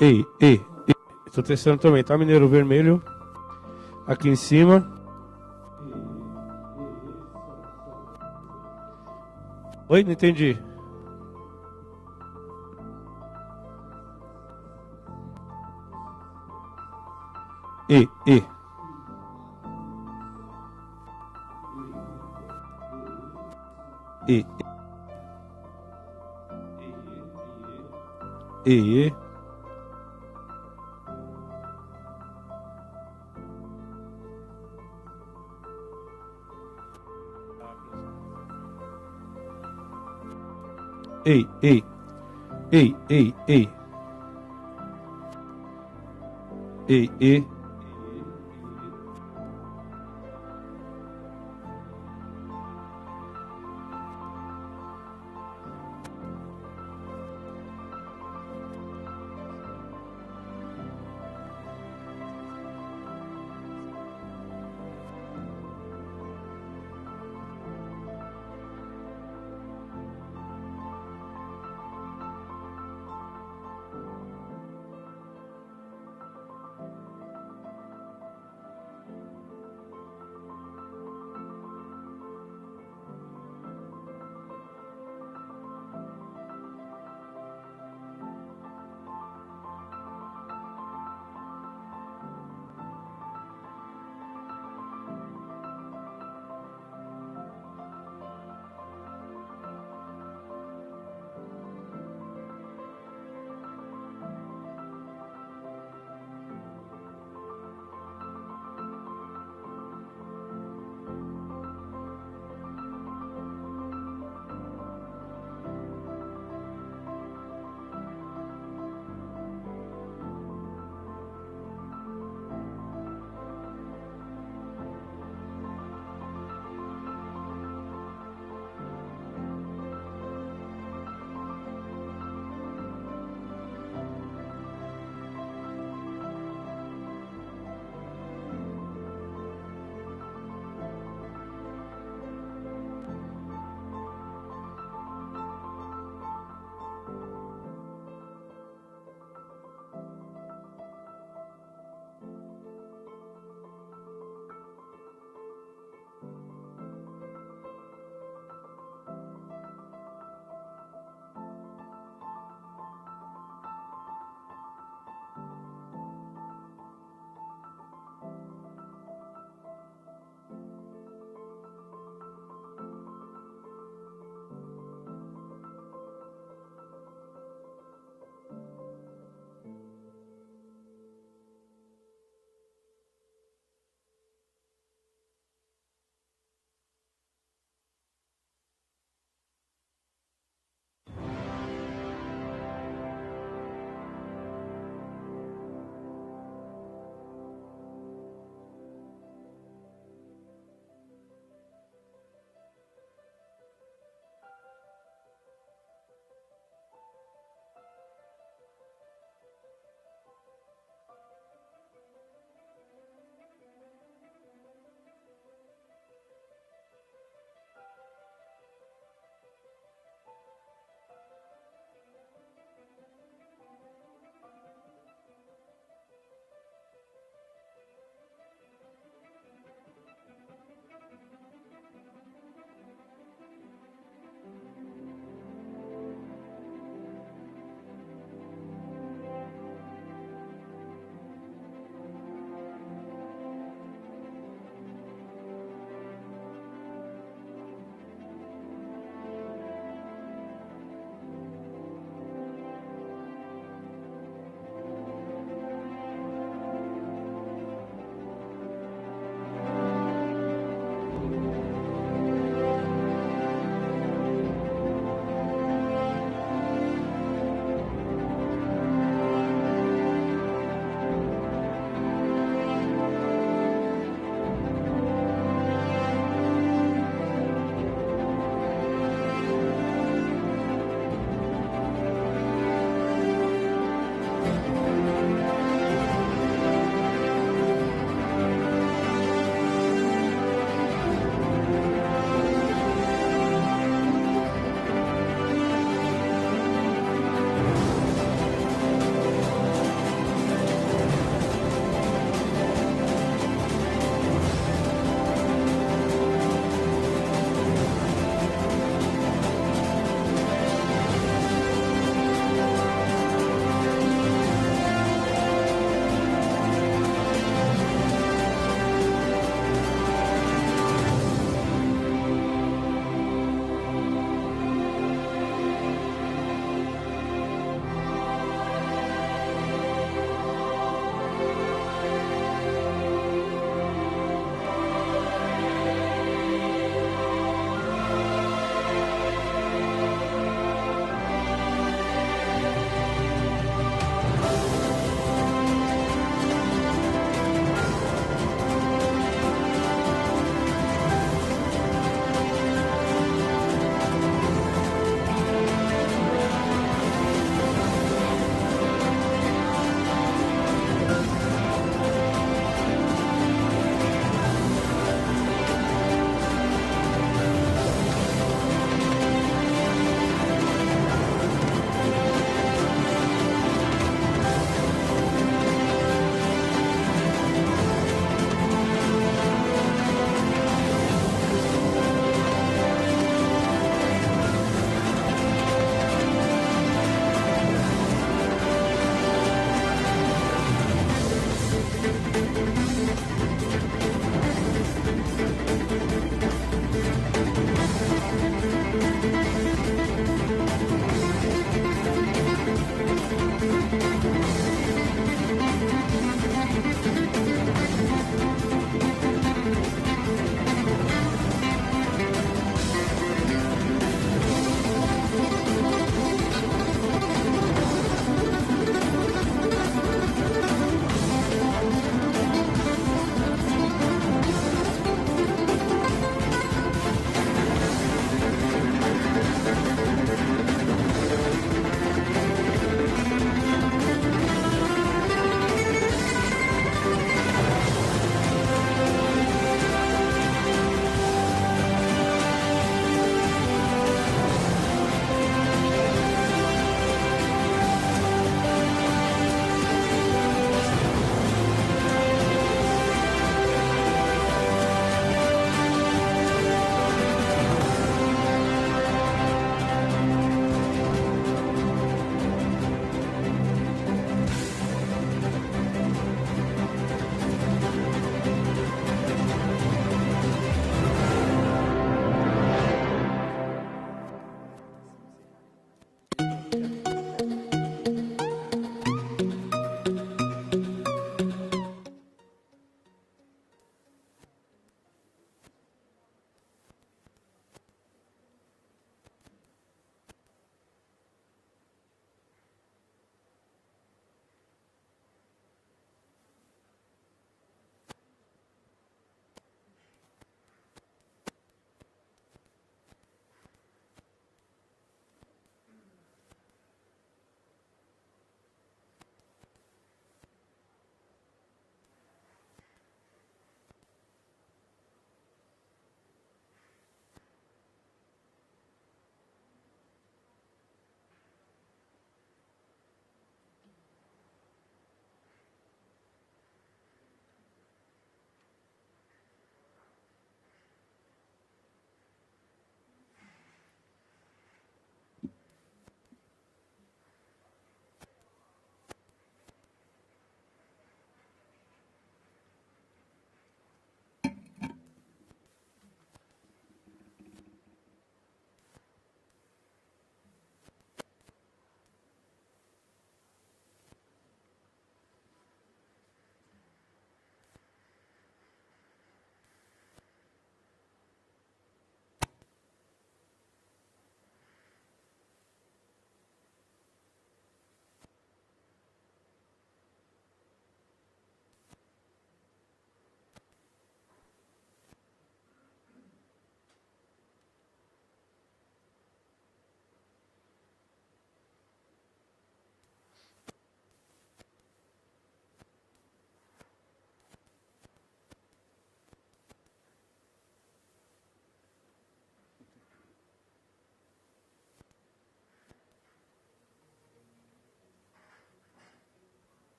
Ei, ei, ei. Tô testando também, tá, Mineiro Vermelho? Aqui em cima. Oi, não entendi. Ei, ei. Ei, ei, ei. Ei, ei, ei, ei, ei, ei, ei,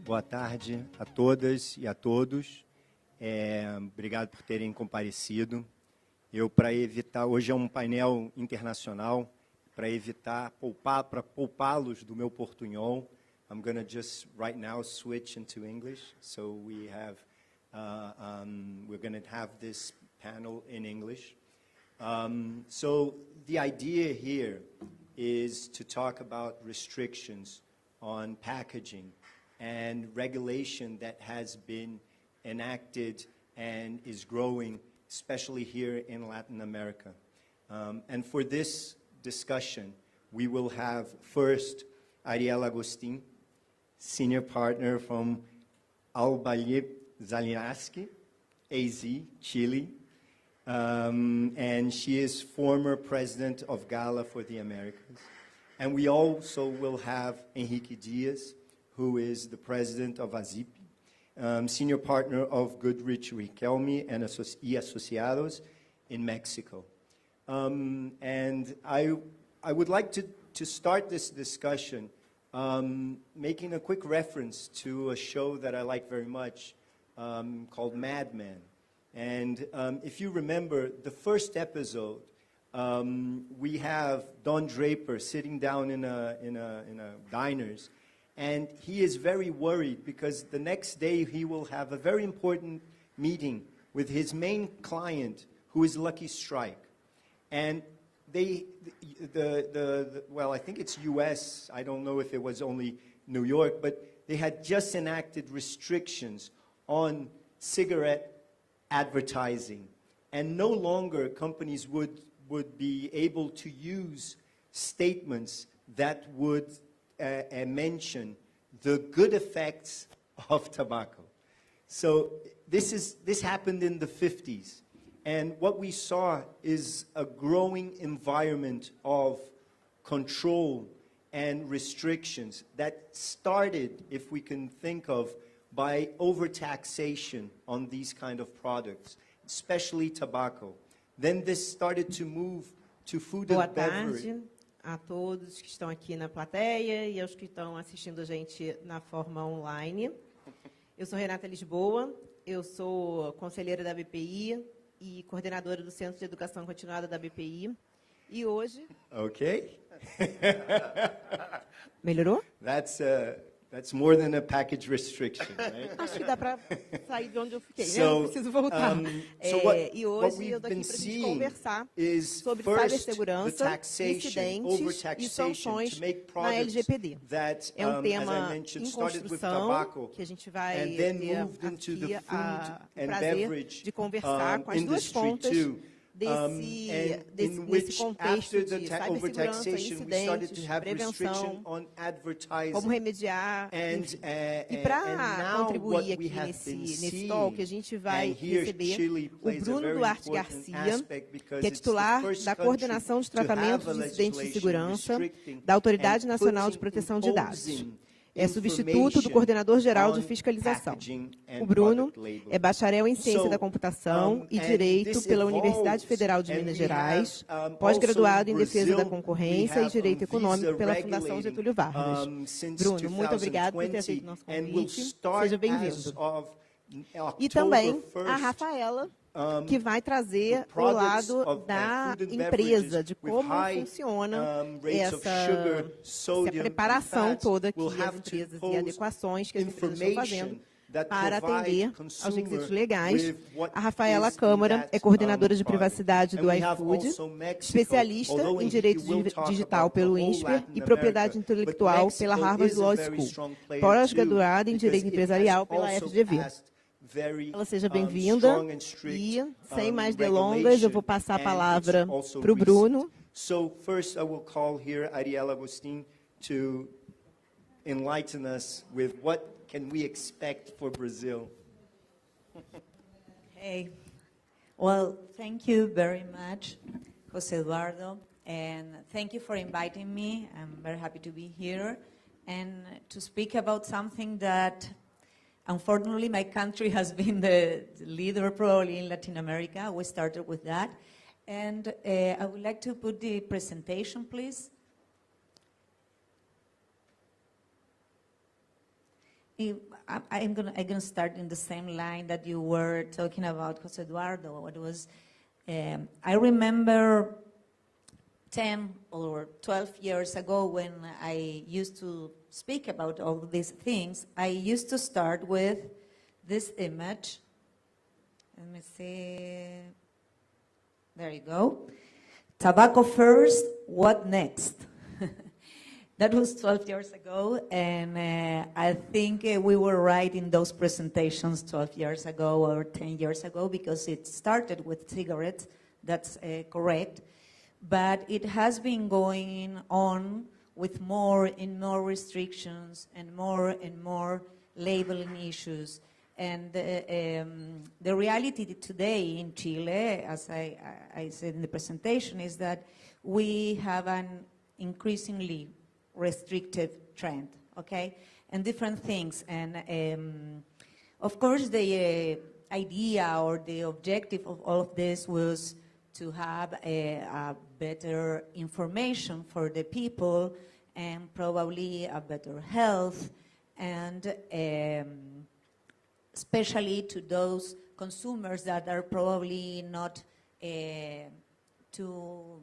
Boa tarde a todas e a todos. Obrigado por terem comparecido. Para evitar, hoje é um painel internacional, para evitar poupá-los do meu portunhol, I'm going to just right now switch into English. So we're going to have this panel in English. So the idea here is to talk about restrictions on packaging and regulation that has been enacted and is growing, especially here in Latin America. And for this discussion, we will have first Ariel Agustin, Senior Partner from Albaye Zaliaski, AZ, Chile. And she is former President of Gala for the Americas. And we also will have Henrique Dias, who is the President of ABPI, Senior Partner of Goodrich Riquelme and Associados in Mexico. And I would like to start this discussion making a quick reference to a show that I like very much called Mad Men. And if you remember the first episode, we have Don Draper sitting down in a diners, and he is very worried because the next day he will have a very important meeting with his main client, who is Lucky Strike. And well, I think it's U.S., I don't know if it was only New York, but they had just enacted restrictions on cigarette advertising. And no longer companies would be able to use statements that would mention the good effects of tobacco. So this happened in the 50s. And what we saw is a growing environment of control and restrictions that started, if we can think of, by overtaxation on these kind of products, especially tobacco. Then this started to move to food and beverage. Boa tarde a todos que estão aqui na plateia e aos que estão assistindo a gente na forma online. Eu sou Renata Lisboa, eu sou conselheira da ABPI e coordenadora do Centro de Educação Continuada da ABPI. E hoje... Ok. Melhorou? That's more than a package restriction, right? Acho que dá para sair de onde eu fiquei, né? Não preciso voltar. E hoje eu estou aqui para a gente conversar sobre cibersegurança, incidentes e sanções na LGPD. É um tema em construção que a gente vai ter aqui o prazer de conversar com as duas pontas desse contexto de cibersegurança, incidentes, prevenção, como remediar, e para contribuir aqui nesse talk, a gente vai receber o Bruno Duarte Garcia, que é titular da Coordenação de Tratamento de Incidentes de Segurança da Autoridade Nacional de Proteção de Dados. É substituto do Coordenador-Geral de Fiscalização. O Bruno é bacharel em Ciência da Computação e Direito pela Universidade Federal de Minas Gerais, pós-graduado em Defesa da Concorrência e Direito Econômico pela Fundação Getúlio Vargas. Bruno, muito obrigado por ter aceito o nosso convite. Seja bem-vindo. E também a Rafaela, que vai trazer o lado da empresa, de como funciona essa preparação toda que as empresas e adequações que as empresas estão fazendo para atender aos requisitos legais. A Rafaela Câmara é coordenadora de privacidade do iFood, especialista em direito digital pelo INSPER e propriedade intelectual pela Harvard Law School, pós-graduada em direito empresarial pela FGV. Ela seja bem-vinda e, sem mais delongas, eu vou passar a palavra para o Bruno. So first I will call here Ariel Agustin to enlighten us with what can we expect for Brazil. Hey, well, thank you very much, José Eduardo, and thank you for inviting me. I'm very happy to be here and to speak about something that unfortunately, my country has been the leader probably in Latin America. We started with that. And I would like to put the presentation, please. I'm gonna start in the same line that you were talking about, Jose Eduardo. It was, I remember 10 or 12 years ago when I used to speak about all these things, I used to start with this image. Let me see. There you go. Tobacco first, what next? That was 12 years ago, and I think we were right in those presentations 12 years ago or 10 years ago, because it started with cigarettes, that's correct, but it has been going on with more and more restrictions and more labeling issues. And the reality today in Chile, as I said in the presentation, is that we have an increasingly restrictive trend, okay? And different things. And of course, the idea or the objective of all of this was to have a better information for the people and probably a better health, and especially to those consumers that are probably not too,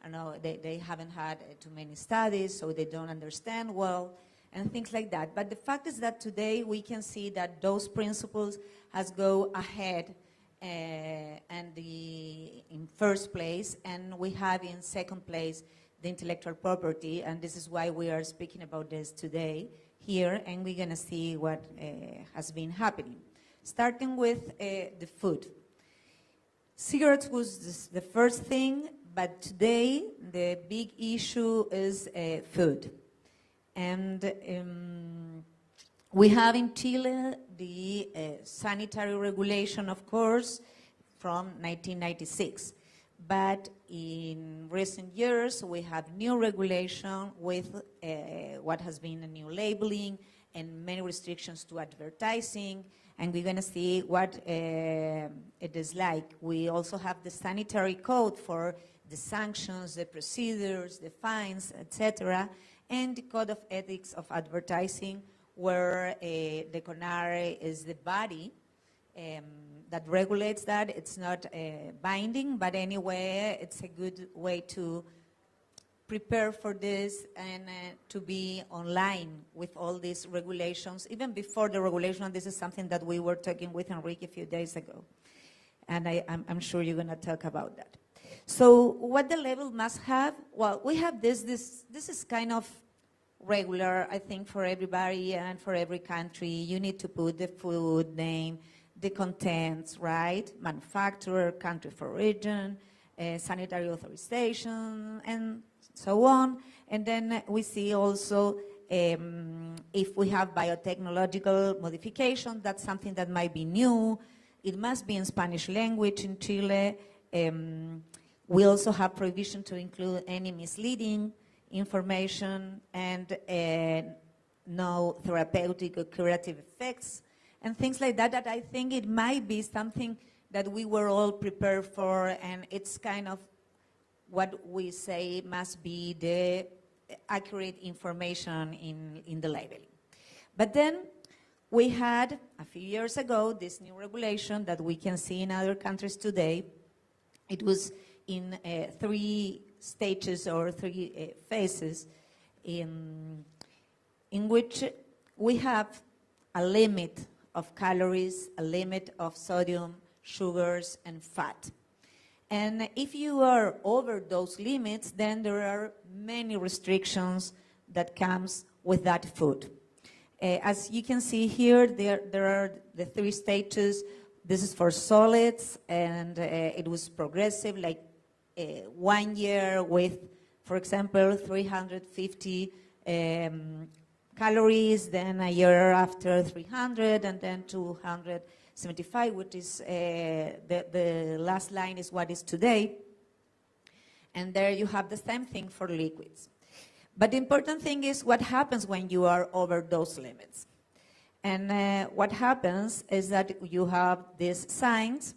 I don't know, they haven't had too many studies, so they don't understand well, and things like that. But the fact is that today we can see that those principles has go ahead and in first place, and we have in second place the intellectual property, and this is why we are speaking about this today here, and we're going to see what has been happening. Starting with the food. Cigarettes was the first thing, but today the big issue is food. And we have in Chile the sanitary regulation, of course, from 1996. But in recent years, we have new regulation with what has been a new labeling and many restrictions to advertising. And we're going to see what it is like. We also have the sanitary code for the sanctions, the procedures, the fines, etc., and the code of ethics of advertising, where the CONARE is the body that regulates that. It's not binding, but anyway, it's a good way to prepare for this and to be online with all these regulations. Even before the regulation, this is something that we were talking with Enrique a few days ago. And I'm sure you're going to talk about that. So what the label must have? Well, we have this is kind of regular, I think, for everybody and for every country. You need to put the food name, the contents, right? Manufacturer, country of origin, sanitary authorization, and so on. And then we see also if we have biotechnological modification, that's something that might be new. It must be in Spanish language in Chile. We also have provision to include any misleading information and no therapeutic or curative effects and things like that, that I think it might be something that we were all prepared for, and it's kind of what we say must be the accurate information in the labeling. But then we had, a few years ago, this new regulation that we can see in other countries today. It was in 3 stages or 3 phases in which we have a limit of calories, a limit of sodium, sugars, and fat. And if you are over those limits, then there are many restrictions that comes with that food. As you can see here, there are the 3 stages. This is for solids, and it was progressive, like 1 year with, for example, 350 calories, then a year after 300, and then 275, which is the last line is what is today. And there you have the same thing for liquids. But the important thing is what happens when you are over those limits. And what happens is that you have these signs.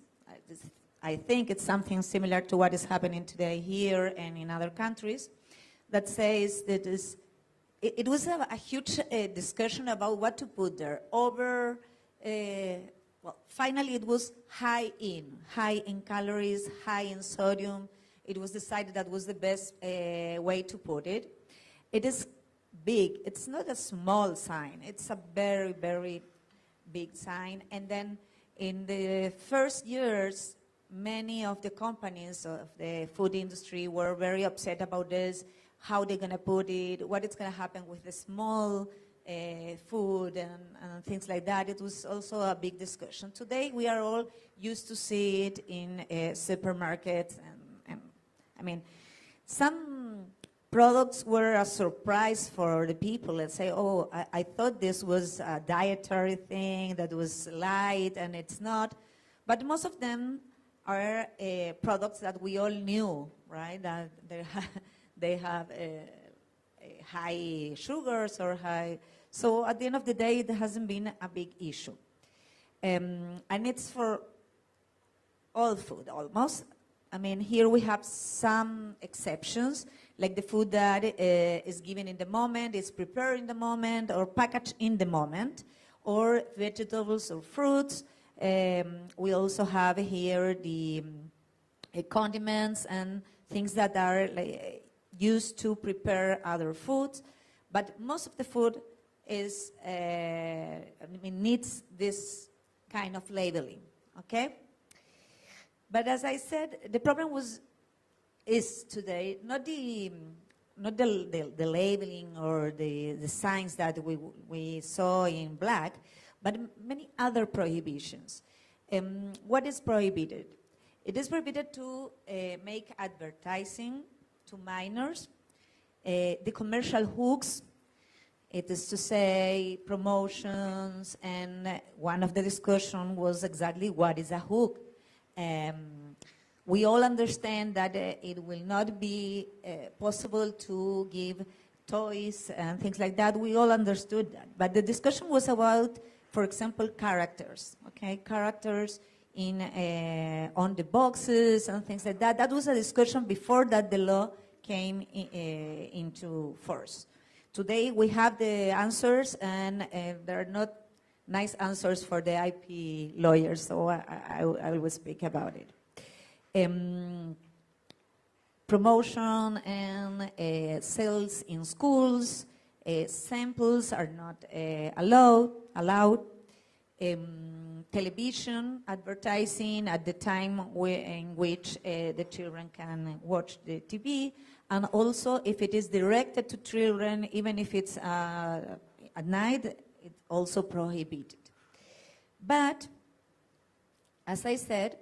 I think it's something similar to what is happening today here and in other countries, that says that is it was a huge discussion about what to put there. Well, finally it was high in calories, high in sodium. It was decided that was the best way to put it. It is big. It's not a small sign. It's a very, very big sign. And then in the first years, many of the companies of the food industry were very upset about this, how they're going to put it, what is going to happen with the small food and things like that. It was also a big discussion. Today, we are all used to see it in supermarkets. And I mean, some products were a surprise for the people. Let's say, oh, I thought this was a dietary thing that was light, and it's not. But most of them are products that we all knew, right? That they have high sugars or high. So at the end of the day, it hasn't been a big issue. And it's for all food, almost. I mean, here we have some exceptions, like the food that is given in the moment, is prepared in the moment, or packaged in the moment, or vegetables or fruits. We also have here the condiments and things that are used to prepare other foods. But most of the food is, needs this kind of labeling, okay? But as I said, the problem is today not the labeling or the signs that we saw in black, but many other prohibitions. What is prohibited? It is prohibited to make advertising to minors, the commercial hooks, it is to say promotions, and one of the discussion was exactly what is a hook. We all understand that it will not be possible to give toys and things like that. We all understood that. But the discussion was about, for example, characters, okay? Characters in on the boxes and things like that. That was a discussion before that the law came into force. Today we have the answers, and there are not nice answers for the IP lawyers, so I will speak about it. Promotion and sales in schools, samples are not allowed. Television advertising at the time in which the children can watch the TV, and also if it is directed to children, even if it's at night, it's also prohibited. But, as I said,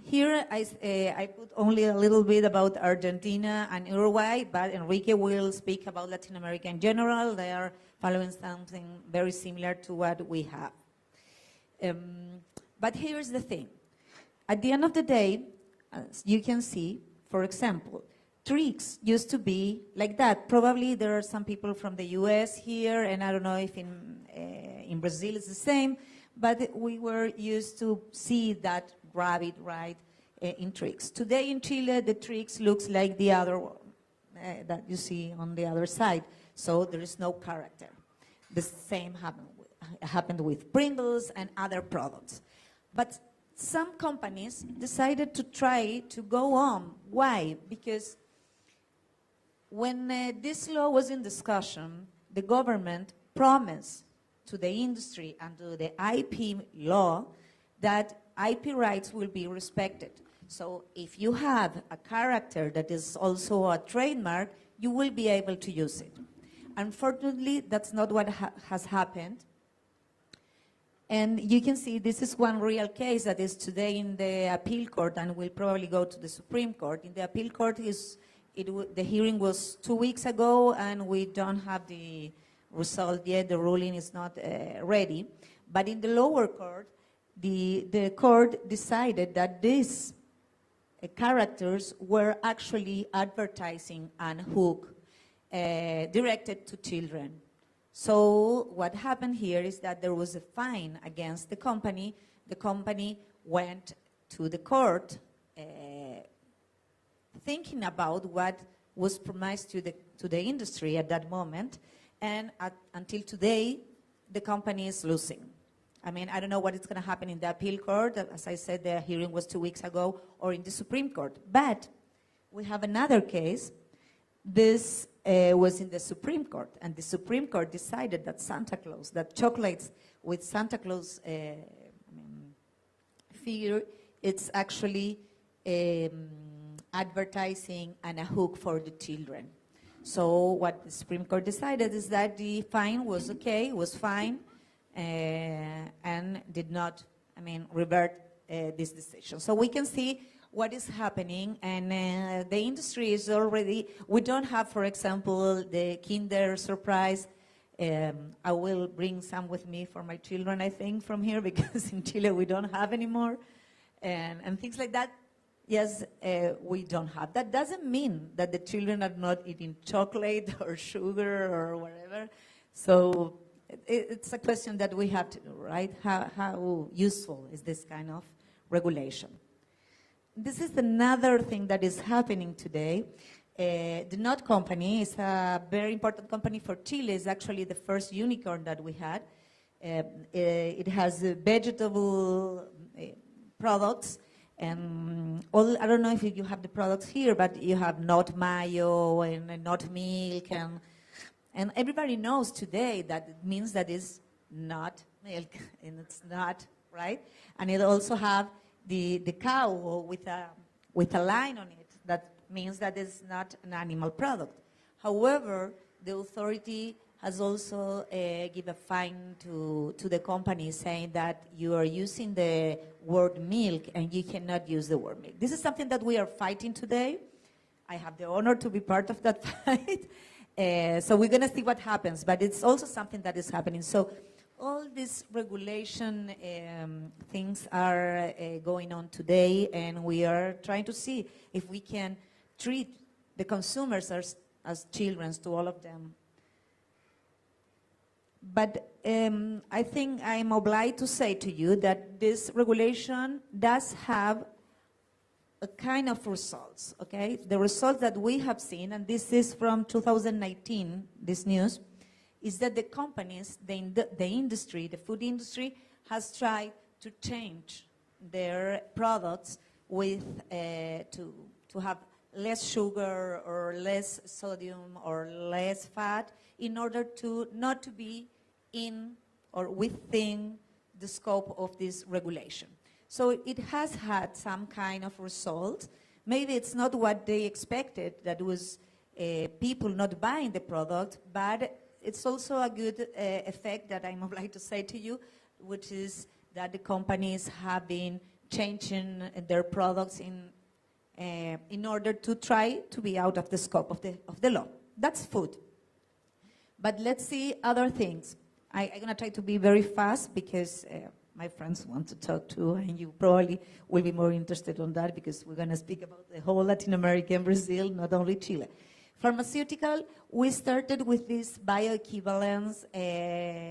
here I put only a little bit about Argentina and Uruguay, but Enrique will speak about Latin America in general. They are following something very similar to what we have. But here's the thing. At the end of the day, as you can see, for example, tricks used to be like that. Probably there are some people from the US here, and I don't know if in Brazil it's the same, but we were used to see that rabbit, right, in tricks. Today in Chile, the tricks looks like the other one that you see on the other side. So there is no character. The same happened with Pringles and other products. But some companies decided to try to go on. Why? Because when this law was in discussion, the government promised to the industry and to the IP law that IP rights will be respected. So if you have a character that is also a trademark, you will be able to use it. Unfortunately, that's not what has happened. And you can see this is one real case that is today in the appeal court and will probably go to the Supreme Court. In the appeal court, the hearing was 2 weeks ago, and we don't have the result yet. The ruling is not ready. But in the lower court, the court decided that these characters were actually advertising and hook directed to children. So what happened here is that there was a fine against the company. The company went to the court thinking about what was promised to the industry at that moment, and until today, the company is losing. I mean, I don't know what is going to happen in the appeal court. As I said, the hearing was 2 weeks ago, or in the Supreme Court. But we have another case. This was in the Supreme Court, and the Supreme Court decided that that chocolates with Santa Claus figure, it's actually advertising and a hook for the children. So what the Supreme Court decided is that the fine was okay, was fine, and did not, revert this decision. So we can see what is happening, and the industry is already, we don't have, for example, the Kinder Surprise. I will bring some with me for my children, I think, from here, because in Chile we don't have anymore, and things like that. Yes, we don't have. That doesn't mean that the children are not eating chocolate or sugar or whatever. So it's a question that we have to do, right? How useful is this kind of regulation? This is another thing that is happening today. The Nut Company is a very important company for Chile. It's actually the first unicorn that we had. It has vegetable products. And I don't know if you have the products here, but you have nut mayo and nut milk. And everybody knows today that it means that it's not milk, and it's not, right? And it also have the cow with a line on it. That means that it's not an animal product. However, the authority has also give a fine to the company saying that you are using the word milk and you cannot use the word milk. This is something that we are fighting today. I have the honor to be part of that fight. So we're going to see what happens, but it's also something that is happening. So all these regulation things are going on today, and we are trying to see if we can treat the consumers as children, to all of them. But I think I'm obliged to say to you that this regulation does have a kind of results, okay? The results that we have seen, and this is from 2019, this news, is that the companies, the industry, the food industry, has tried to change their products with to have less sugar or less sodium or less fat in order to not to be in or within the scope of this regulation. So it has had some kind of result. Maybe it's not what they expected, that was people not buying the product, but it's also a good effect that I'm obliged to say to you, which is that the companies have been changing their products in order to try to be out of the scope of the law. That's food. But let's see other things. I'm going to try to be very fast because my friends want to talk too, and you probably will be more interested on that because we're going to speak about the whole Latin America and Brazil, not only Chile. Pharmaceutical, we started with this bioequivalence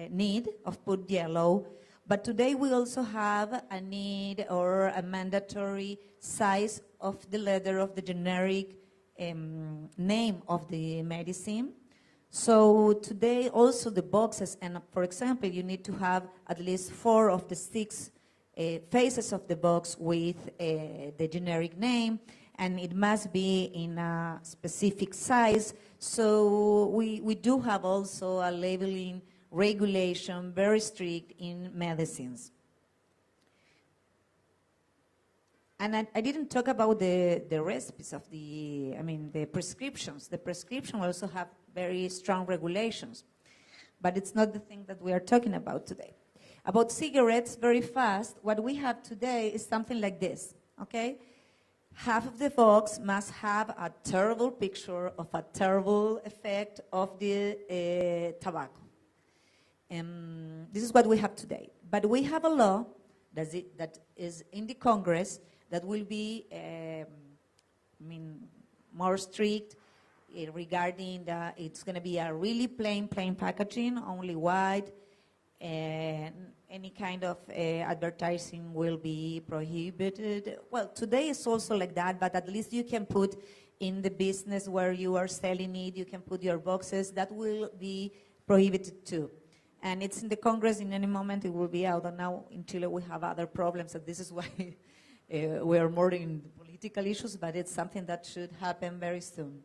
need of food yellow, but today we also have a need or a mandatory size of the letter of the generic name of the medicine. So today also the boxes, and for example, you need to have at least 4 of the 6 faces of the box with the generic name, and it must be in a specific size. So we do have also a labeling regulation, very strict in medicines. And I didn't talk about the recipes of the prescriptions. The prescription also have very strong regulations, but it's not the thing that we are talking about today. About cigarettes, very fast, what we have today is something like this, okay? Half of the box must have a terrible picture of a terrible effect of the tobacco. This is what we have today. But we have a law that is in the Congress that will be more strict regarding it's going to be a really plain packaging, only white, and any kind of advertising will be prohibited. Well, today it's also like that, but at least you can put in the business where you are selling it, you can put your boxes. That will be prohibited too. And it's in the Congress. In any moment it will be out. And now in Chile we have other problems, and this is why we are more in the political issues, but it's something that should happen very soon.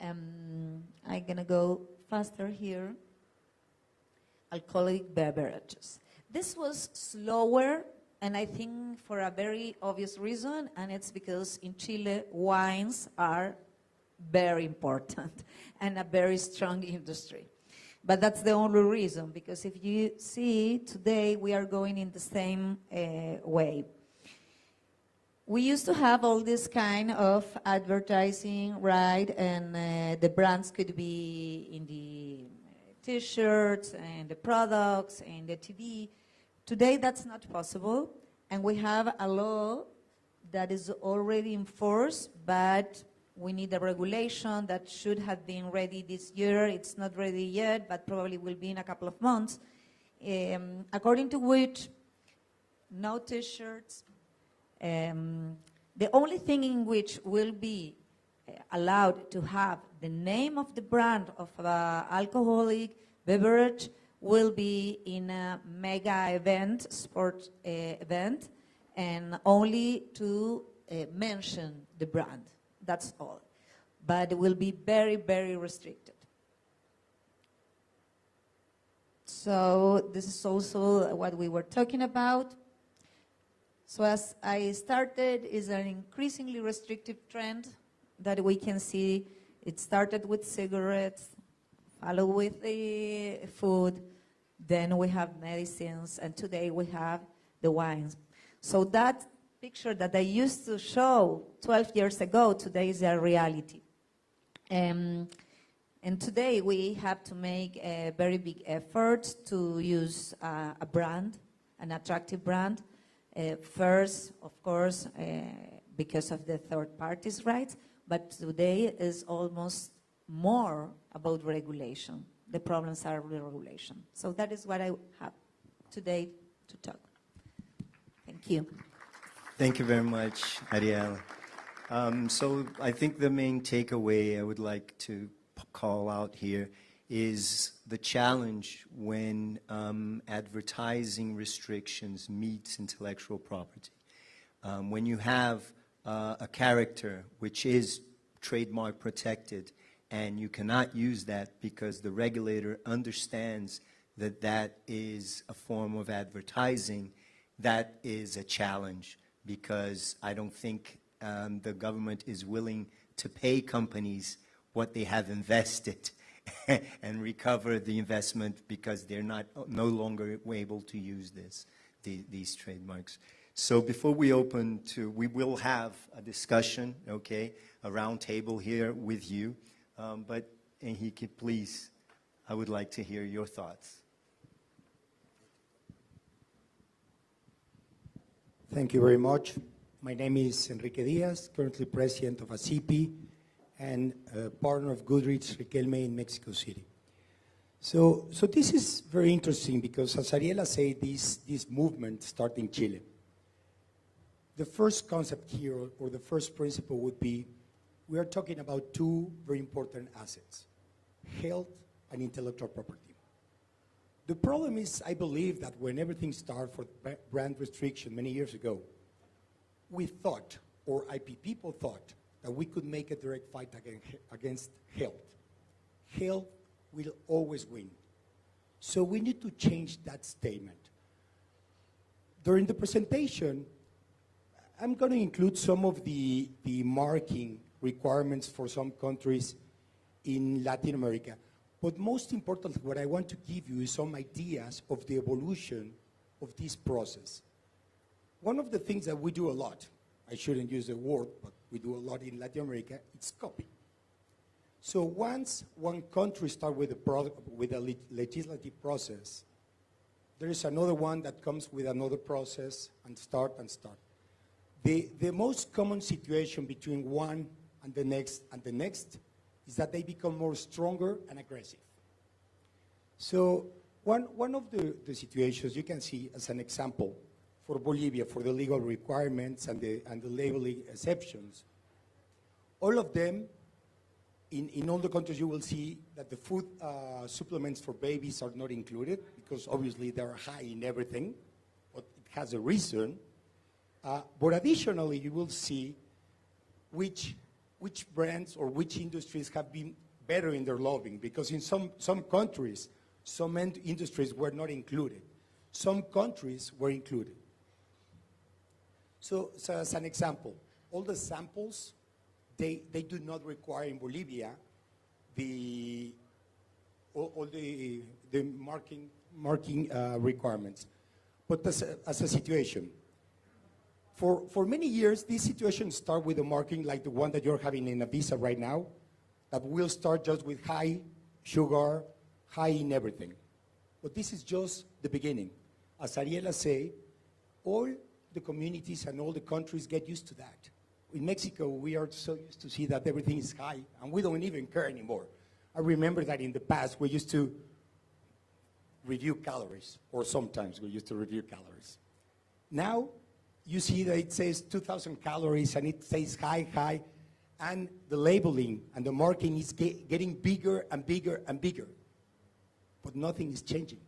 I'm going to go faster here. Alcoholic beverages. This was slower, and I think for a very obvious reason, and it's because in Chile, wines are very important and a very strong industry. But that's the only reason, because if you see, today we are going in the same way. We used to have all this kind of advertising, right? And the brands could be in the T-shirts and the products and the TV. Today that's not possible, and we have a law that is already enforced, but we need a regulation that should have been ready this year. It's not ready yet, but probably will be in a couple of months, according to which no T-shirts. The only thing in which will be allowed to have the name of the brand of alcoholic beverage will be in a mega event, sport event, and only to mention the brand. That's all. But it will be very, very restricted. So this is also what we were talking about. So as I started, is an increasingly restrictive trend that we can see. It started with cigarettes, followed with the food, then we have medicines, and today we have the wines. So that picture that I used to show 12 years ago, today is a reality. And today we have to make a very big effort to use a brand, an attractive brand. First, of course, because of the third parties' rights, but today is almost more about regulation. The problems are the regulation. So that is what I have today to talk. Thank you. Thank you very much, Ariel. So I think the main takeaway I would like to call out here is the challenge when advertising restrictions meets intellectual property. When you have a character which is trademark protected and you cannot use that because the regulator understands that that is a form of advertising, that is a challenge, because I don't think the government is willing to pay companies what they have invested and recover the investment because they're no longer able to use these trademarks. So before we open to, we will have a discussion, okay, a round table here with you. But Enrique, please, I would like to hear your thoughts. Thank you very much. My name is Enrique Diaz, currently president of ABPI and partner of Goodreads Riquelme in Mexico City. So this is very interesting because, as Ariela said, this movement started in Chile. The first concept here, or the first principle would be, we are talking about two very important assets, health and intellectual property. The problem is, I believe that when everything started for brand restriction many years ago, we thought, or IP people thought, that we could make a direct fight against health. Health will always win. So we need to change that statement. During the presentation, I'm going to include some of the marking requirements for some countries in Latin America. But most importantly, what I want to give you is some ideas of the evolution of this process. One of the things that we do a lot, I shouldn't use the word, but we do a lot in Latin America, it's copy. So once one country starts with a legislative process, there is another one that comes with another process and start. The most common situation between one and the next is that they become more stronger and aggressive. So one of the situations you can see as an example for Bolivia, for the legal requirements and the labeling exceptions, all of them, in all the countries you will see that the food supplements for babies are not included because obviously they're high in everything, but it has a reason. But additionally, you will see which brands or which industries have been better in their lobbying, because in some countries, some industries were not included. Some countries were included. So as an example, all the samples, they do not require in Bolivia all the marking requirements. But as a situation, for many years, this situation started with a marking like the one that you're having in Ibiza right now, that will start just with high sugar, high in everything. But this is just the beginning. As Ariela said, all the communities and all the countries get used to that. In Mexico, we are so used to see that everything is high, and we don't even care anymore. I remember that in the past, we used to review calories, or sometimes we used to review calories. Now, you see that it says 2,000 calories, and it says high, and the labeling and the marking is getting bigger and bigger and bigger. But nothing is changing.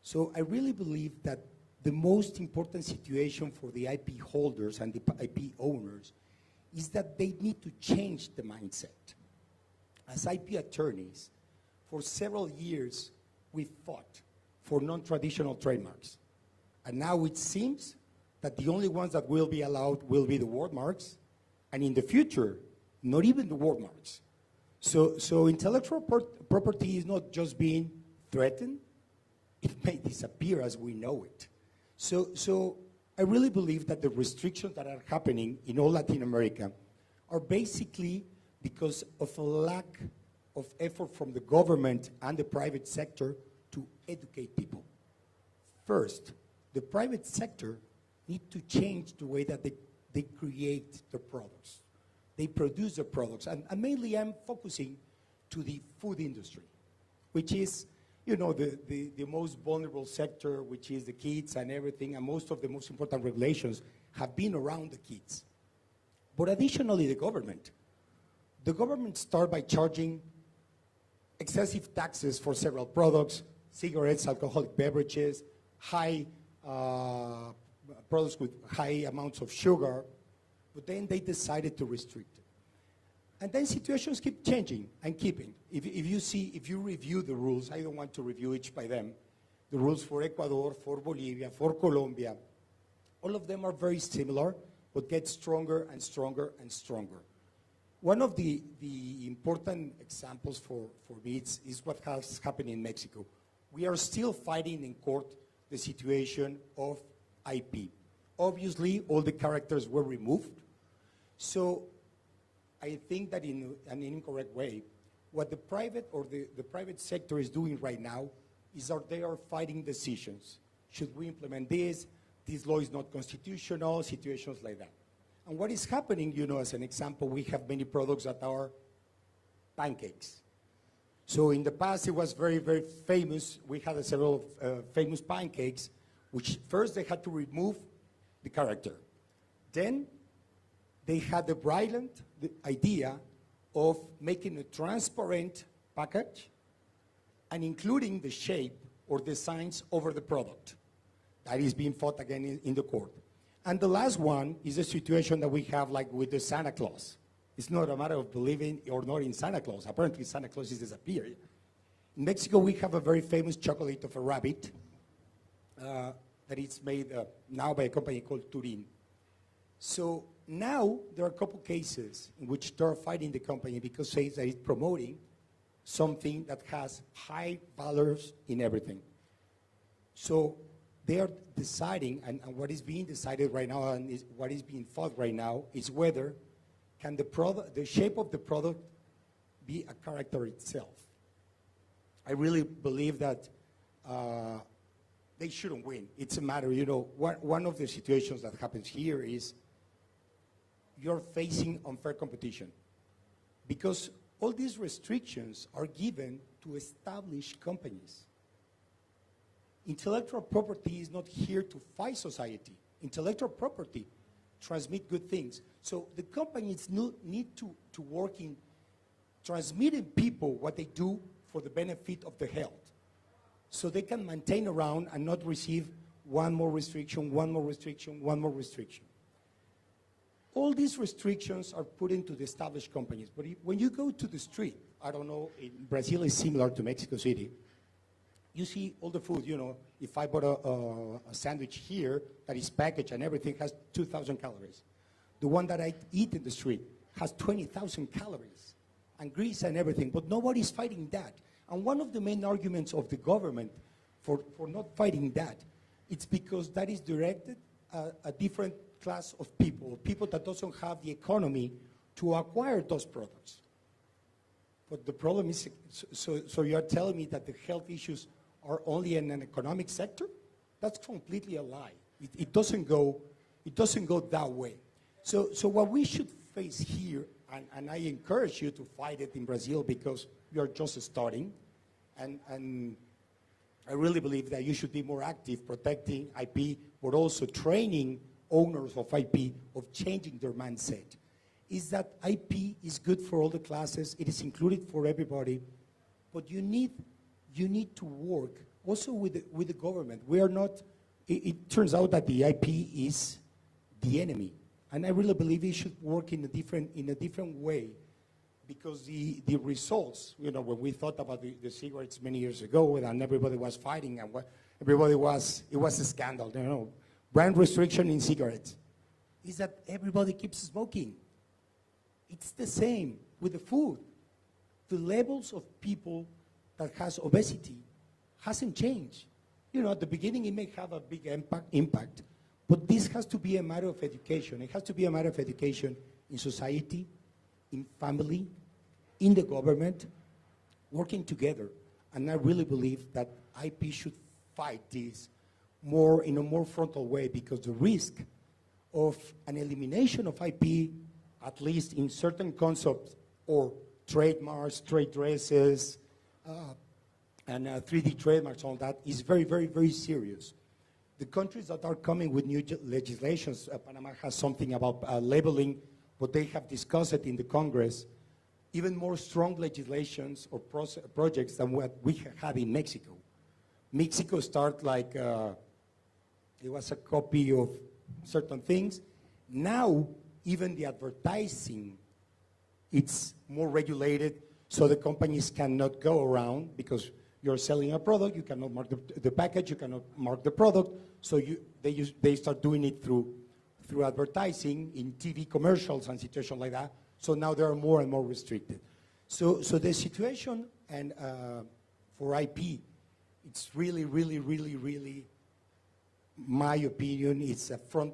So I really believe that the most important situation for the IP holders and the IP owners is that they need to change the mindset. As IP attorneys, for several years, we fought for non-traditional trademarks. And now it seems that the only ones that will be allowed will be the word marks, and in the future, not even the word marks. So intellectual property is not just being threatened, it may disappear as we know it. So I really believe that the restrictions that are happening in all Latin America are basically because of a lack of effort from the government and the private sector to educate people. First, the private sector need to change the way that they create the products. They produce the products. And mainly I'm focusing to the food industry, which is, you know, the most vulnerable sector, which is the kids and everything, and most of the most important regulations have been around the kids. But additionally, the government started by charging excessive taxes for several products, cigarettes, alcoholic beverages, high products with high amounts of sugar, but then they decided to restrict it. And then situations keep changing and keeping. If you review the rules, I don't want to review each by them, the rules for Ecuador, for Bolivia, for Colombia, all of them are very similar, but get stronger and stronger and stronger. One of the important examples for me is what has happened in Mexico. We are still fighting in court the situation of IP. Obviously, all the characters were removed. So I think that in an incorrect way, what the private or the private sector is doing right now is that they are fighting decisions. Should we implement this? This law is not constitutional, situations like that. And what is happening, you know, as an example, we have many products that are pancakes. So in the past, it was very, very famous. We had several famous pancakes, which first they had to remove the character. Then they had the brilliant idea of making a transparent package and including the shape or designs over the product. That is being fought again in the court. And the last one is a situation that we have like with the Santa Claus. It's not a matter of believing or not in Santa Claus. Apparently Santa Claus has disappeared. In Mexico, we have a very famous chocolate of a rabbit that is made now by a company called Turin. So now there are a couple cases in which they're fighting the company because they say that it's promoting something that has high values in everything. So they are deciding, and what is being decided right now and what is being fought right now is whether can the shape of the product be a character itself. I really believe that they shouldn't win. It's a matter, you know, one of the situations that happens here is you're facing unfair competition because all these restrictions are given to established companies. Intellectual property is not here to fight society. Intellectual property transmit good things. So the companies need to work in transmitting people what they do for the benefit of the health. So they can maintain around and not receive one more restriction, one more restriction, one more restriction. All these restrictions are put into the established companies. But when you go to the street, I don't know, in Brazil is similar to Mexico City. You see all the food, you know, if I bought a sandwich here that is packaged and everything has 2,000 calories. The one that I eat in the street has 20,000 calories and grease and everything, but nobody's fighting that. And one of the main arguments of the government for not fighting that, it's because that is directed at a different class of people that doesn't have the economy to acquire those products. But the problem is, so you're telling me that the health issues are only in an economic sector? That's completely a lie. It doesn't go that way. So what we should face here, and I encourage you to fight it in Brazil because you're just starting, and I really believe that you should be more active protecting IP, but also training owners of IP of changing their mindset. Is that IP is good for all the classes, it is included for everybody, but you need to work also with the government. We are not, it turns out that the IP is the enemy. And I really believe it should work in a different way, because the results, you know, when we thought about the cigarettes many years ago and everybody was fighting and it was a scandal, you know, brand restriction in cigarettes, is that everybody keeps smoking. It's the same with the food. The levels of people that has obesity hasn't changed. You know, at the beginning it may have a big impact, but this has to be a matter of education. It has to be a matter of education in society, in family, in the government, working together. And I really believe that IP should fight this in a more frontal way, because the risk of an elimination of IP, at least in certain concepts, or trademarks, trade dresses, and 3D trademarks, all that, is very, very, very serious. The countries that are coming with new legislations, Panama has something about labeling, but they have discussed it in the Congress, even more strong legislations or projects than what we had in Mexico. Mexico started like, it was a copy of certain things. Now, even the advertising, it's more regulated, so the companies cannot go around, because you're selling a product, you cannot mark the package, you cannot mark the product, so they start doing it through advertising in TV commercials and situations like that. So now they are more and more restricted. So the situation and for IP, it's really, really, really, really, my opinion, it's a front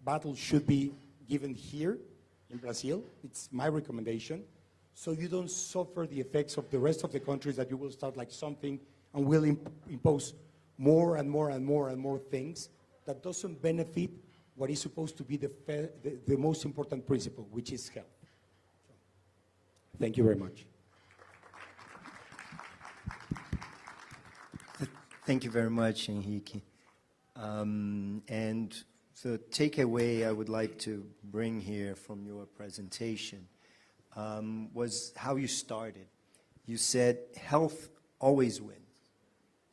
battle should be given here in Brazil. It's my recommendation. So you don't suffer the effects of the rest of the countries, that you will start like something and will impose more and more and more and more things that doesn't benefit what is supposed to be the most important principle, which is health. Thank you very much. Thank you very much, Enrique. And the takeaway I would like to bring here from your presentation was how you started. You said health always wins.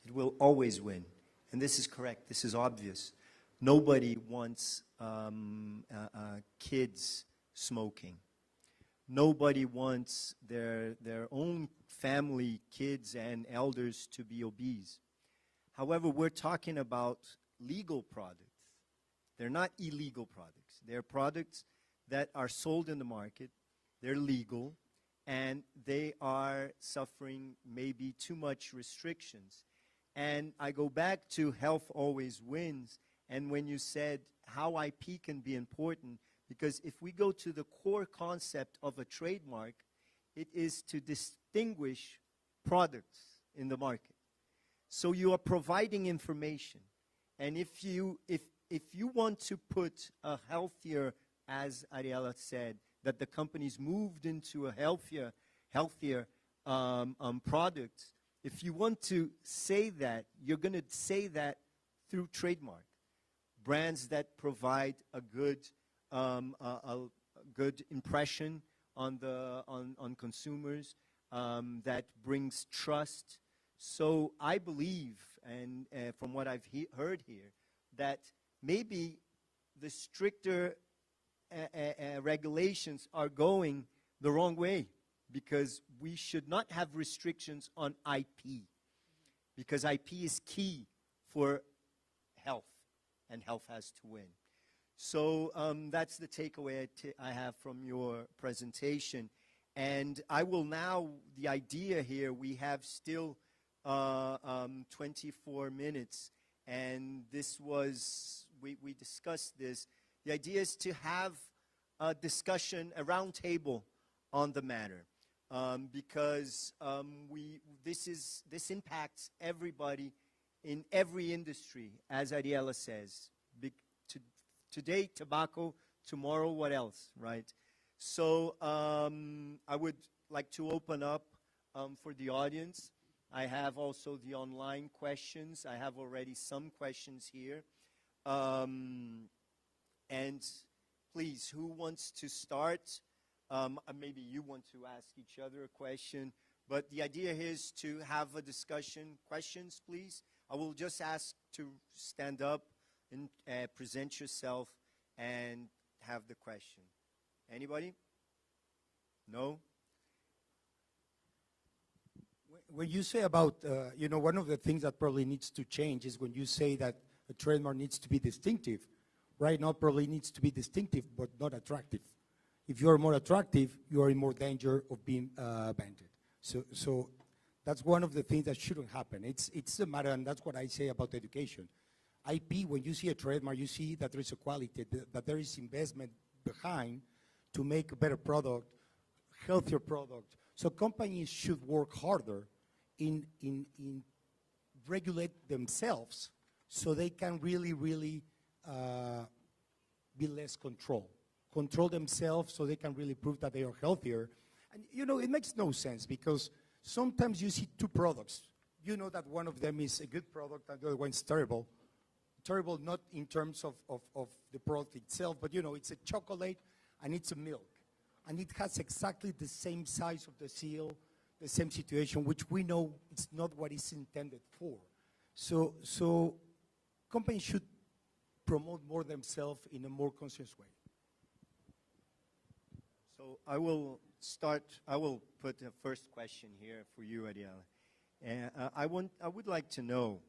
It will always win. And this is correct. This is obvious. Nobody wants kids smoking. Nobody wants their own family, kids and elders to be obese. However, we're talking about legal products. They're not illegal products. They're products that are sold in the market. They're legal, and they are suffering maybe too much restrictions. And I go back to health always wins, and when you said how IP can be important, because if we go to the core concept of a trademark, it is to distinguish products in the market. So you are providing information. And if you want to put a healthier, as Ariela said, that the companies moved into a healthier product, If you want to say that, you're going to say that through trademark. Brands that provide a good impression on consumers, that brings trust. So I believe, and from what I've heard here, that maybe the stricter regulations are going the wrong way, because we should not have restrictions on IP, because IP is key for health, and health has to win. So that's the takeaway I have from your presentation. And I will now, the idea here, we have still 24 minutes, and this was, we discussed this. The idea is to have a discussion, a round table on the matter, because this impacts everybody in every industry, as Ariela says. Today, tobacco, tomorrow, what else, right? So I would like to open up for the audience. I have also the online questions. I have already some questions here. And please, who wants to start? Maybe you want to ask each other a question. But the idea here is to have a discussion. Questions, please. I will just ask to stand up and present yourself and have the question. Anybody? No? When you say about, one of the things that probably needs to change is when you say that a trademark needs to be distinctive. Right now, probably needs to be distinctive, but not attractive. If you are more attractive, you are in more danger of being banned. So that's one of the things that shouldn't happen. It's a matter, and that's what I say about education. IP, when you see a trademark, you see that there is a quality, that there is investment behind to make a better product, healthier product. So companies should work harder in regulate themselves so they can really be less control themselves so they can really prove that they are healthier. And it makes no sense, because sometimes you see two products. You know that one of them is a good product and the other one is terrible. Terrible not in terms of the product itself, but it's a chocolate and it's a milk. And it has exactly the same size of the seal, the same situation, which we know it's not what it's intended for. So companies should promote more themselves in a more conscious way. So I will put the first question here for you, Ariela. I would like to know,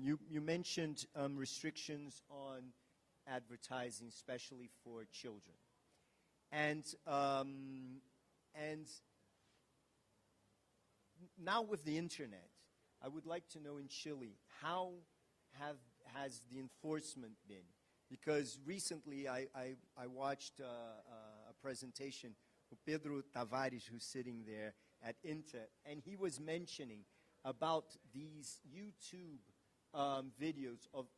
you mentioned restrictions on advertising, especially for children. And now with the internet, I would like to know in Chile, how has the enforcement been? Because recently I watched a presentation of Pedro Tavares, who's sitting there at Inter, and he was mentioning about these YouTube videos of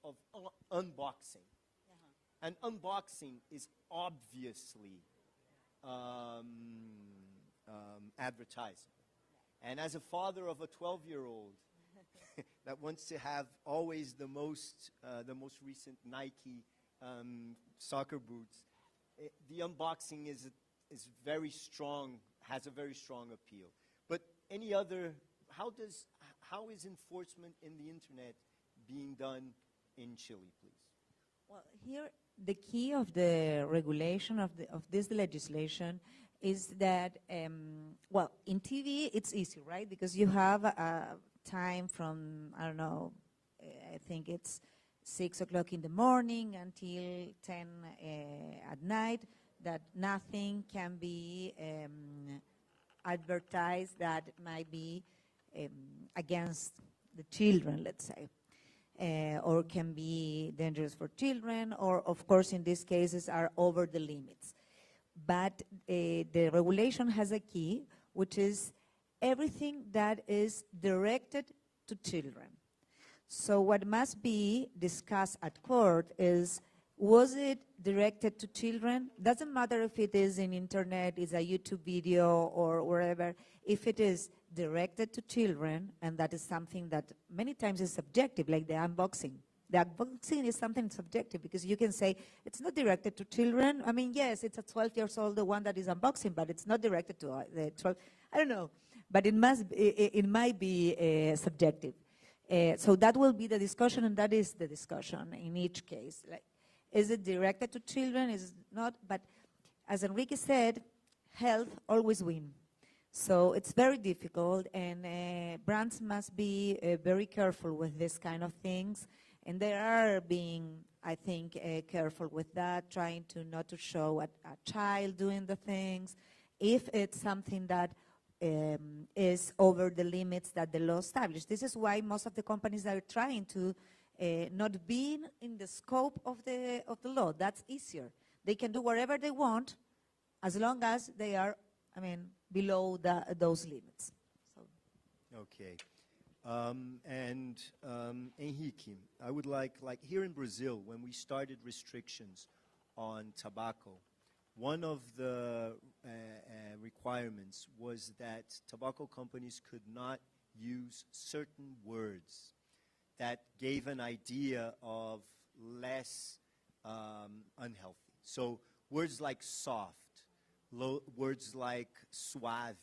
unboxing. And unboxing is obviously advertising. And as a father of a 12-year-old that wants to have always the most recent Nike soccer boots, the unboxing is very strong, has a very strong appeal. But how is enforcement in the internet being done in Chile, please? Well, here the key of the regulation of this legislation is that, well, in TV it's easy, right? Because you have a time from, I don't know, I think it's 6 o'clock in the morning until 10 at night, that nothing can be advertised that might be against the children, let's say. Or can be dangerous for children, or of course in these cases are over the limits. But the regulation has a key, which is everything that is directed to children. So what must be discussed at court is, was it directed to children? Doesn't matter if it is in internet, is a YouTube video or wherever. If it is directed to children, and that is something that many times is subjective, like the unboxing. The unboxing is something subjective because you can say it's not directed to children. I mean, yes, it's a 12 years old, the one that is unboxing, but it's not directed to the 12. I don't know, but it might be subjective. So that will be the discussion, and that is the discussion in each case. Like, is it directed to children? Is it not? But as Enrique said, health always wins. So it's very difficult, and brands must be very careful with this kind of things. And they are being, I think, careful with that, trying to not to show a child doing the things. If it's something that is over the limits that the law established. This is why most of the companies are trying to not be in the scope of the law. That's easier. They can do whatever they want as long as they are, I mean, below those limits. So. Okay. Henrique, I would like here in Brazil, when we started restrictions on tobacco, one of the requirements was that tobacco companies could not use certain words that gave an idea of less unhealthy. So words like soft, words like suave,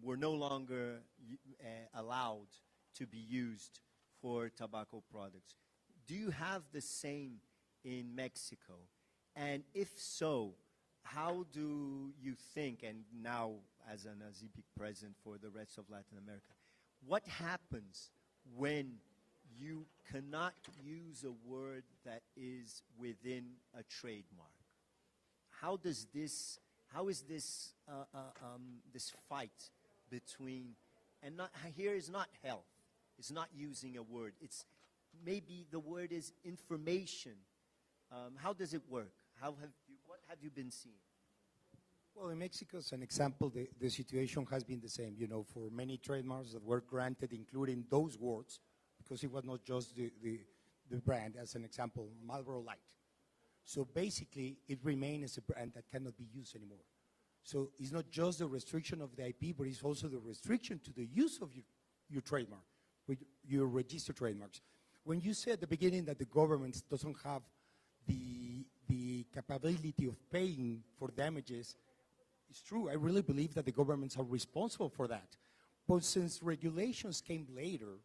were no longer allowed to be used for tobacco products. Do you have the same in Mexico? And if so, how do you think, and now as an ABPI president for the rest of Latin America, what happens when you cannot use a word that is within a trademark? How is this this fight between, and not, here is not health, it's not using a word, it's maybe the word is information. How does it work? What have you been seeing? Well, in Mexico, as an example, the situation has been the same. You know, for many trademarks that were granted, including those words, because it was not just the brand, as an example, Marlboro Light. So basically, it remains as a brand that cannot be used anymore. So it's not just the restriction of the IP, but it's also the restriction to the use of your trademark, your registered trademarks. When you said at the beginning that the government doesn't have the capability of paying for damages, it's true. I really believe that the governments are responsible for that. But since regulations came later,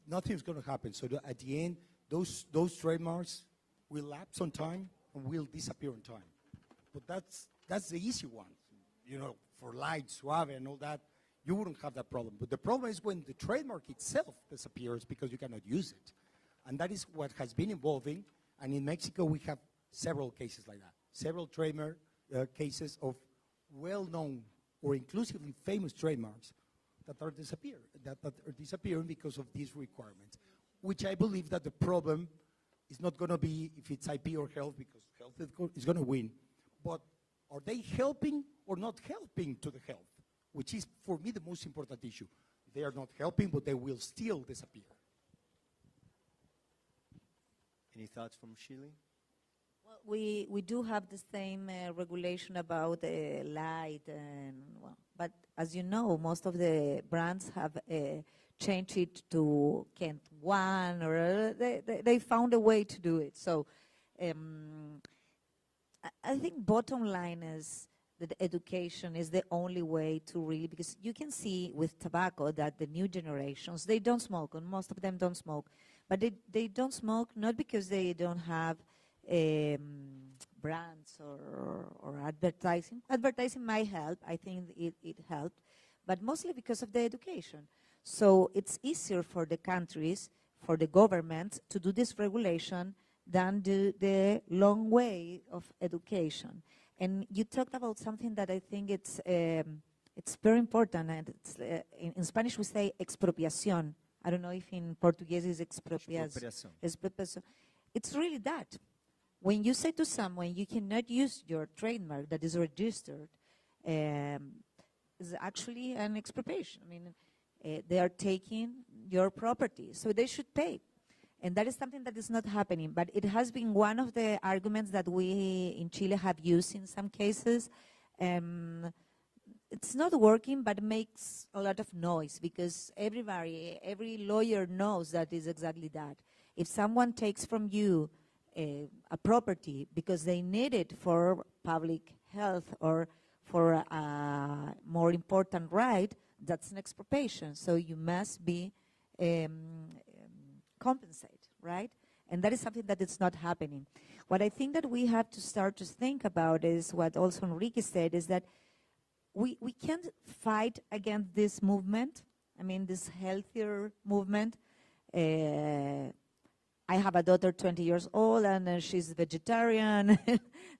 nothing's going to happen. So at the end, those trademarks will lapse on time and will disappear on time. But that's the easy one. You know, for light, suave, and all that, you wouldn't have that problem. But the problem is when the trademark itself disappears because you cannot use it. And that is what has been evolving. And in Mexico, we have several cases like that. Several trademark cases of well-known or inclusively famous trademarks that are disappearing because of these requirements, which I believe that the problem is not going to be if it's IP or health, because health is going to win. But are they helping or not helping to the health, which is, for me, the most important issue. They are not helping, but they will still disappear. Any thoughts from Shili? Well, we do have the same regulation about light, but as you know, most of the brands have changed it to Kent 1, or they found a way to do it. So I think bottom line is that education is the only way to really, because you can see with tobacco that the new generations, they don't smoke, and most of them don't smoke, but they don't smoke not because they don't have brands or advertising. Advertising might help, I think it helped, but mostly because of the education. So it's easier for the countries, for the governments to do this regulation than do the long way of education. And you talked about something that I think it's very important, and it's, in Spanish we say expropiación. I don't know if in Portuguese is expropiación. It's really that. When you say to someone you cannot use your trademark that is registered, is actually an expropriation. I mean, they are taking your property, so they should pay. And that is something that is not happening, but it has been one of the arguments that we in Chile have used in some cases. It's it's not working, but makes a lot of noise because every lawyer knows that is exactly that. If someone takes from you a property because they need it for public health or for a more important right, that's an expropriation. So you must be compensated, right? And that is something that is not happening. What I think that we have to start to think about is what also Enrique said, is that we can't fight against this movement. I mean, this healthier movement. I have a daughter 20 years old and she's vegetarian.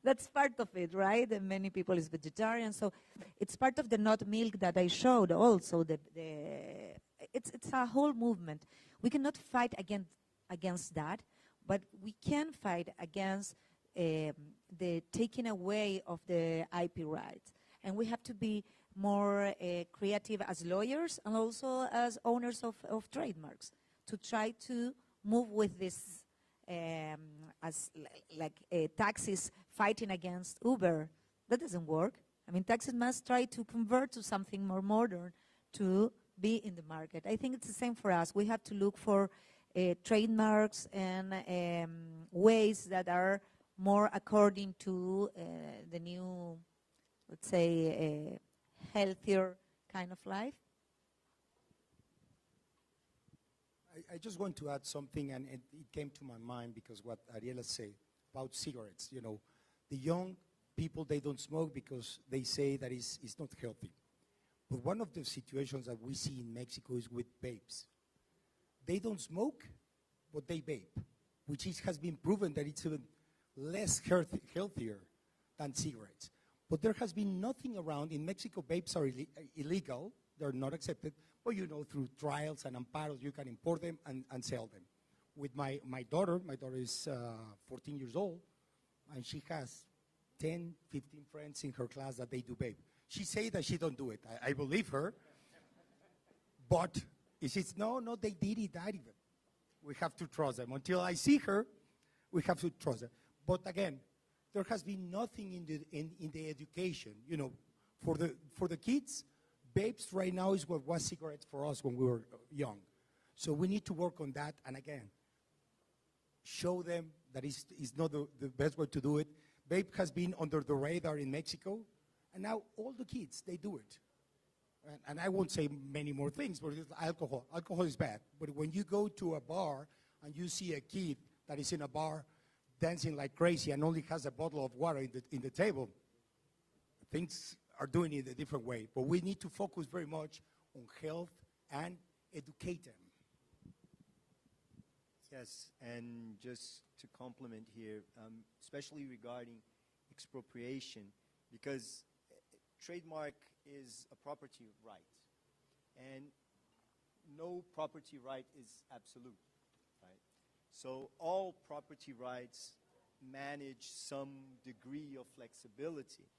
That's part of it, right? And many people is vegetarian. So it's part of the not milk that I showed also. It's a whole movement. We cannot fight against that, but we can fight against the taking away of the IP rights. And we have to be more creative as lawyers and also as owners of trademarks to try to move with this as taxis fighting against Uber. That doesn't work. I mean, taxis must try to convert to something more modern to be in the market. I think it's the same for us. We have to look for trademarks and ways that are more according to the new, let's say, healthier kind of life. I just want to add something, and it came to my mind because what Ariela said about cigarettes. You know, the young people, they don't smoke because they say that it's not healthy. But one of the situations that we see in Mexico is with vapes. They don't smoke, but they vape, which has been proven that it's even less healthier than cigarettes. But there has been nothing around. In Mexico, vapes are illegal. They're not accepted. But, you know, through trials and amparos, you can import them and sell them. With my daughter is 14 years old, and she has 10, 15 friends in her class that they do vape. She says that she don't do it. I believe her. But she says, no, they did that even. We have to trust them. Until I see her, we have to trust them. But again, there has been nothing in the education. You know, for the kids, vapes right now is what was cigarettes for us when we were young. So we need to work on that, and again, show them that it's not the best way to do it. Vape has been under the radar in Mexico, and now all the kids, they do it. And I won't say many more things, but it's alcohol. Alcohol is bad. But when you go to a bar and you see a kid that is in a bar dancing like crazy and only has a bottle of water in the table, things are doing it a different way. But we need to focus very much on health and educate them. Yes, and just to complement here, especially regarding expropriation, because trademark is a property right, and no property right is absolute, right? So all property rights manage some degree of flexibility.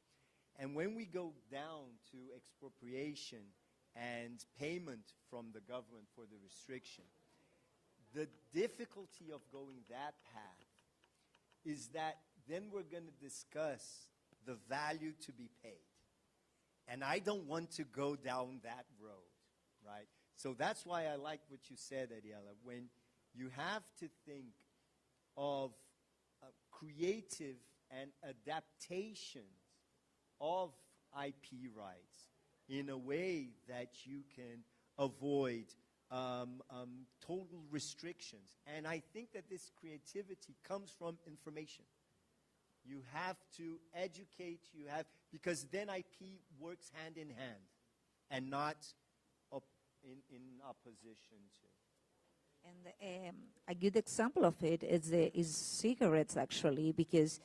And when we go down to expropriation and payment from the government for the restriction, the difficulty of going that path is that then we're going to discuss the value to be paid. And I don't want to go down that road, right? So that's why I like what you said, Ariela. When you have to think of creative and adaptations of IP rights in a way that you can avoid total restrictions. And I think that this creativity comes from information. You have to educate, because then IP works hand in hand and not in opposition to. And a good example of it is cigarettes, actually, because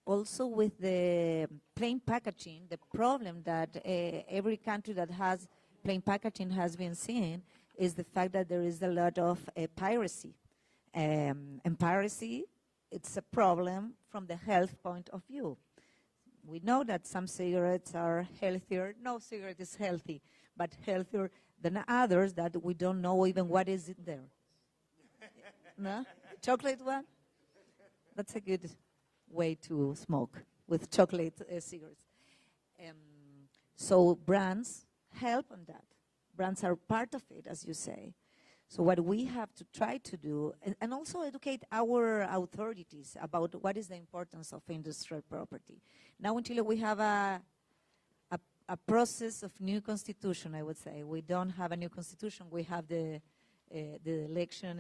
also with the plain packaging, the problem that every country that has plain packaging has been seeing is the fact that there is a lot of piracy. And piracy, it's a problem from the health point of view. We know that some cigarettes are healthier. No cigarette is healthy, but healthier than others that we don't know even what is in there. No? Chocolate one? That's a good way to smoke with chocolate cigarettes. So brands help on that. Brands are part of it, as you say. So what we have to try to do, and also educate our authorities about what is the importance of industrial property. Now until we have a process of new constitution, I would say. We don't have a new constitution. We have the election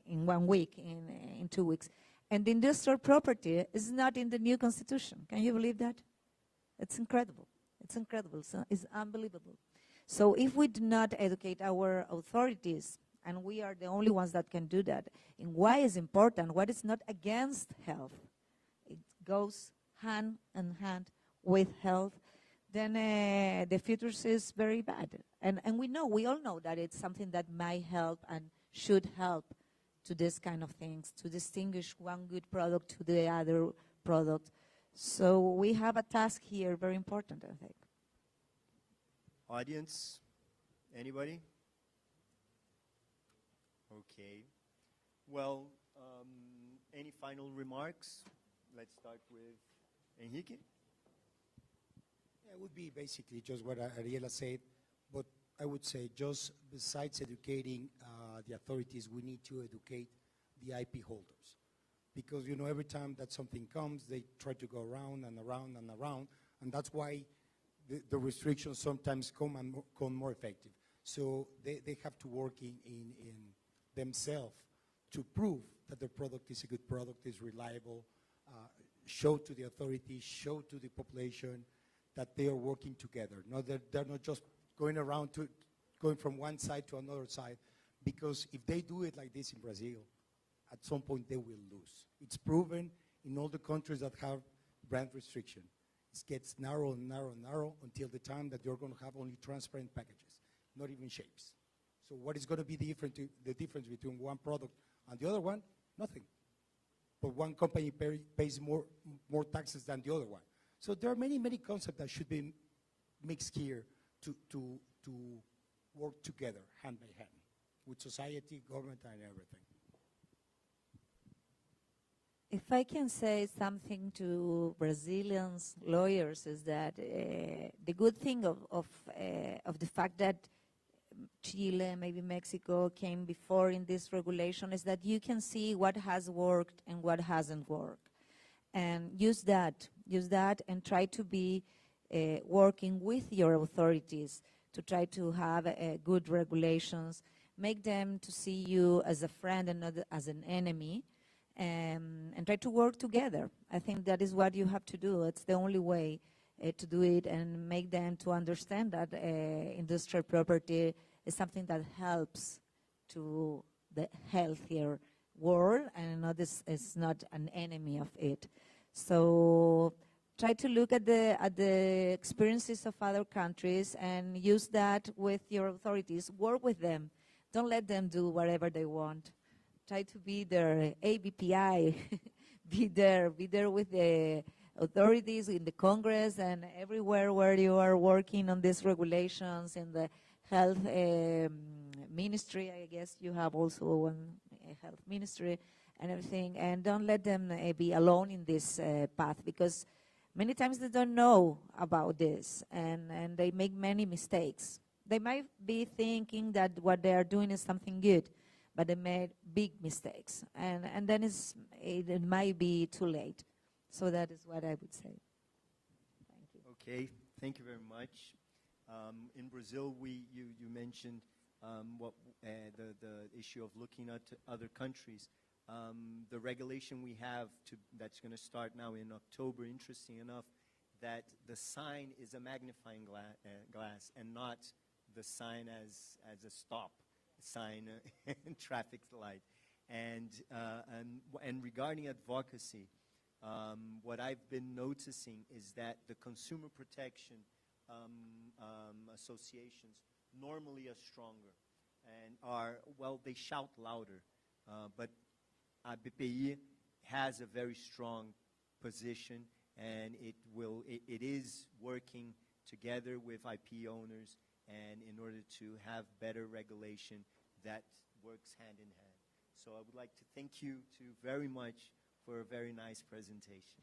in 1 week, in 2 weeks. And the industrial property is not in the new constitution. Can you believe that? It's incredible. It's incredible. It's unbelievable. So if we do not educate our authorities, and we are the only ones that can do that, in why is important, what is not against health, it goes hand in hand with health, then the future is very bad. And we all know that it's something that might help and should help to this kind of things, to distinguish one good product to the other product. So we have a task here, very important, I think. Audience, anybody? Okay. Well, any final remarks? Let's start with Enrique. Yeah, it would be basically just what Ariela said, but I would say just besides educating the authorities, we need to educate the IP holders. Because, you know, every time that something comes, they try to go around and around and around, and that's why the restrictions sometimes come more effective. So they have to work in themselves to prove that the product is a good product, is reliable, show to the authorities, show to the population that they are working together. They're not just going around going from one side to another side, because if they do it like this in Brazil, at some point they will lose. It's proven in all the countries that have brand restriction. It gets narrow and narrow and narrow until the time that you're going to have only transparent packages, not even shapes. So what is going to be the difference between one product and the other one? Nothing. But one company pays more taxes than the other one. So there are many, many concepts that should be mixed here to work together, hand by hand, with society, government, and everything. If I can say something to Brazilians lawyers is that the good thing of the fact that Chile, maybe Mexico came before in this regulation is that you can see what has worked and what hasn't worked. And use that and try to be working with your authorities to try to have good regulations, make them to see you as a friend and not as an enemy, and try to work together. I think that is what you have to do. It's the only way to do it, and make them to understand that industrial property is something that helps to the healthier world, and it's not an enemy of it. So try to look at the experiences of other countries and use that with your authorities. Work with them. Don't let them do whatever they want. Try to be their ABPI. be there with the authorities in the Congress and everywhere where you are working on these regulations. In the health ministry, I guess you have also one health ministry and everything. And don't let them be alone in this path, because many times they don't know about this, and they make many mistakes. They might be thinking that what they are doing is something good, but they made big mistakes, and then it might be too late. So that is what I would say. Thank you. Okay, thank you very much. In Brazil, you mentioned the issue of looking at other countries. The regulation we have that's going to start now in October, interesting enough, that the sign is a magnifying glass and not the sign as a stop sign and traffic light. And regarding advocacy, what I've been noticing is that the consumer protection associations normally are stronger and they shout louder, but ABPI has a very strong position, and it is working together with IP owners, and in order to have better regulation that works hand in hand. So I would like to thank you very much for a very nice presentation.